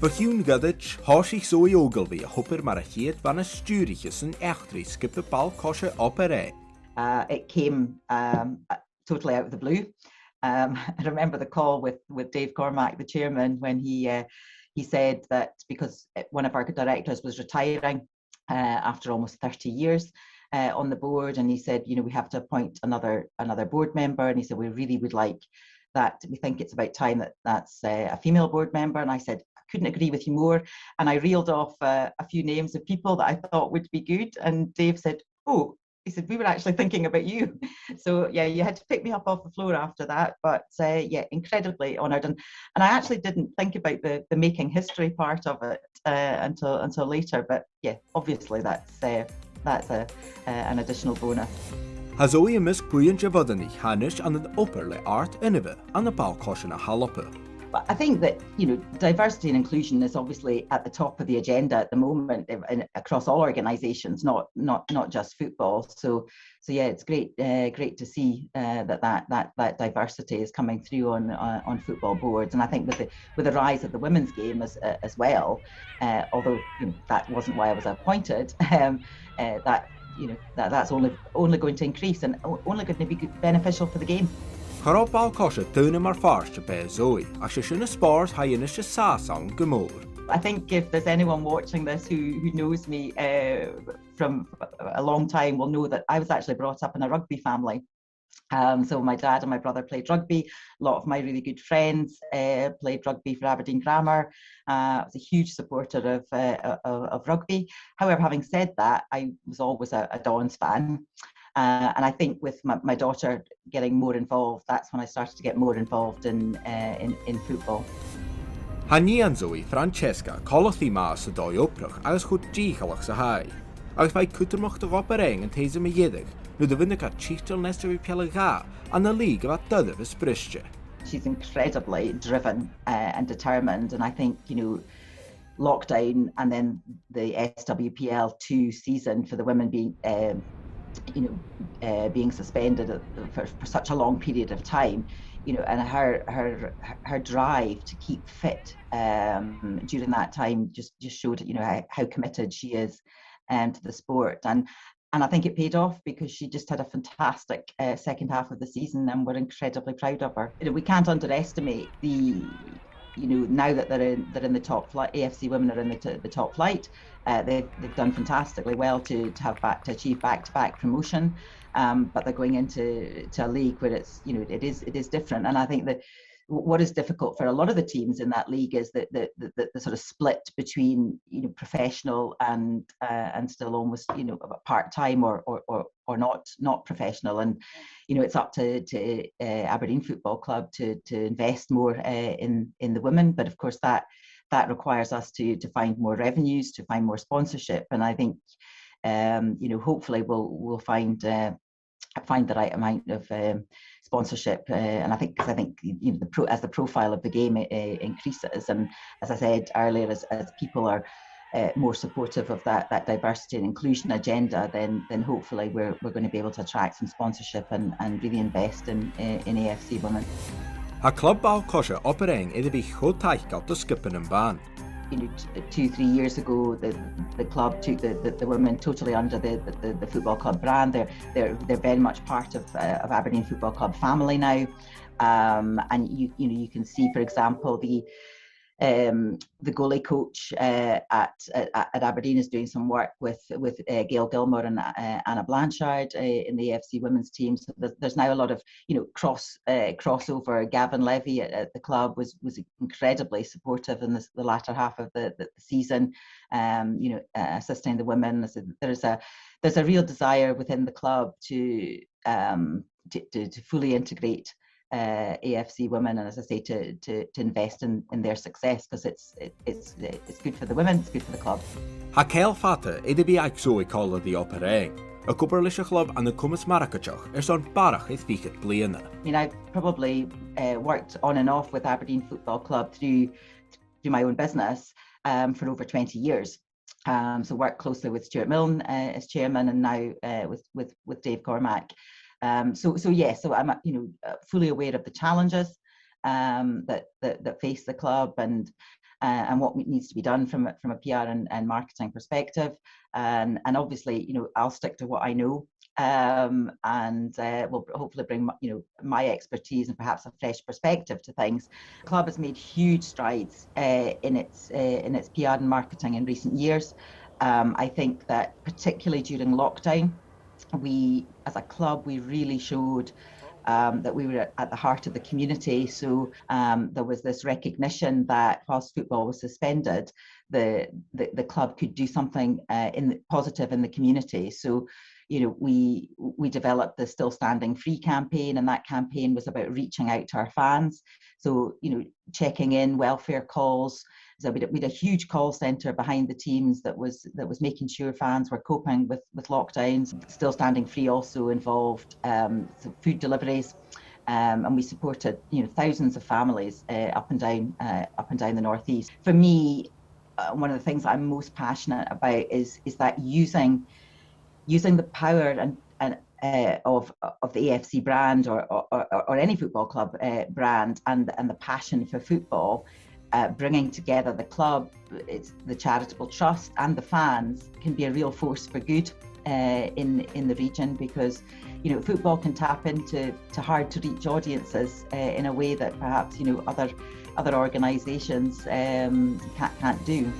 Verhiún gadid, háisich Zoe Ogilvie a hupper mar a chiad bhana-stiùiriche san eachdraidh skip the ball-coise Obar-Dheathain. It came totally out of the blue. I remember the call with Dave Cormack, the chairman, when he said that because one of our directors was retiring after almost 30 years on the board, and he said, you know, we have to appoint another board member, and he said we really would like that. We think it's about time that's a female board member. And I said, I couldn't agree with you more. And I reeled off a few names of people that I thought would be good. And Dave said, oh, he said, we were actually thinking about you. So yeah, you had to pick me up off the floor after that. But yeah, incredibly honoured. And I actually didn't think about the making history part of it until later. But yeah, obviously that's an additional bonus. Has Zoe mis buin javadani hanish and an upper le art innive and the ball-coise na halappe. But I think that, you know, diversity and inclusion is obviously at the top of the agenda at the moment across all organisations, not just football. So yeah, it's great to see that diversity is coming through on football boards. And I think with the rise of the women's game as well, although you know, that wasn't why I was appointed, that's only going to increase and only going to be beneficial for the game. Chorá ball-coise dúna mar farste be Zoe, a she sinna spárs ha dhéanais se sásang gomór. I think if there's anyone watching this who knows me from a long time will know that I was actually brought up in a rugby family. So my dad and my brother played rugby. A lot of my really good friends played rugby for Aberdeen Grammar. I was a huge supporter of rugby. However, having said that, I was always a Dons fan. And I think with my daughter getting more involved, that's when I started to get more involved in football. Hanni and Zoe Francesca colathi ma sa dói oprach agus chud díchalach sa hai. Agus by cútarmach de Obar-Dheathain and teise me yedig, nu de vindic a chichtel nesta pialaga and the league of a dudder is brische. She's incredibly driven and determined, and I think, you know, lockdown and then the SWPL2 season for the women being being suspended for such a long period of time, you know, and her drive to keep fit during that time just showed, you know, how committed she is to the sport, and I think it paid off because she just had a fantastic second half of the season, and we're incredibly proud of her. You know, we can't underestimate now that they're in the top flight. AFC women are in the top flight. They've done fantastically well to achieve back-to-back promotion, but they're going into a league where it's, you know, it is different. And I think that what is difficult for a lot of the teams in that league is that the sort of split between, you know, professional and still almost, you know, part-time or not professional. And you know, it's up to Aberdeen Football Club to invest more in the women, but of course that requires us to find more revenues, to find more sponsorship, and I think you know, hopefully we'll find the right amount of sponsorship, and I think you know, as the profile of the game increases, and as I said earlier, as people are more supportive of that diversity and inclusion agenda, then hopefully we're going to be able to attract some sponsorship and really invest in AFC women. Ha club ball-coise Obar-Dheathain it'd be chotaich got the skipping and ban. You know, 2-3 years ago, the club took the women totally under the football club brand. They're very much part of Aberdeen Football Club family now, and you can see, for example, the goalie coach at Aberdeen is doing some work with Gail Gilmore and Anna Blanchard in the AFC women's team. So there's now a lot of, you know, crossover. Gavin Levy at the club was incredibly supportive in the latter half of the season, you know, assisting the women. So there's a real desire within the club to fully integrate AFC women, and as I say, to invest in their success, because it's good for the women, it's good for the club. Ha Cael Fata it'd be like Zoe called the Obar-Dheathain. A Cúparlische club and the Cumas Maracachach on barach is speak at bliadhna. I mean, I've probably worked on and off with Aberdeen Football Club through my own business for over 20 years. So worked closely with Stuart Milne as chairman, and now with Dave Cormack. So I'm, you know, fully aware of the challenges that face the club, and and what needs to be done from a PR and marketing perspective. And obviously, I'll stick to what I know, and will hopefully bring my expertise and perhaps a fresh perspective to things. The club has made huge strides in its PR and marketing in recent years. I think that particularly during lockdown, we as a club, we really showed that we were at the heart of the community. So there was this recognition that whilst football was suspended, the club could do something positive in the community. So we developed the Still Standing Free campaign, and that campaign was about reaching out to our fans. So checking in, welfare calls. So we had a huge call centre behind the teams that was making sure fans were coping with lockdowns. Still Standing Free also involved food deliveries, and we supported thousands of families up and down the northeast. For me, one of the things I'm most passionate about is that using the power and of the AFC brand or any football club brand and the passion for football. Bringing together the club, it's the charitable trust and the fans can be a real force for good in the region, because football can tap into hard to reach audiences in a way that perhaps other organisations can't do.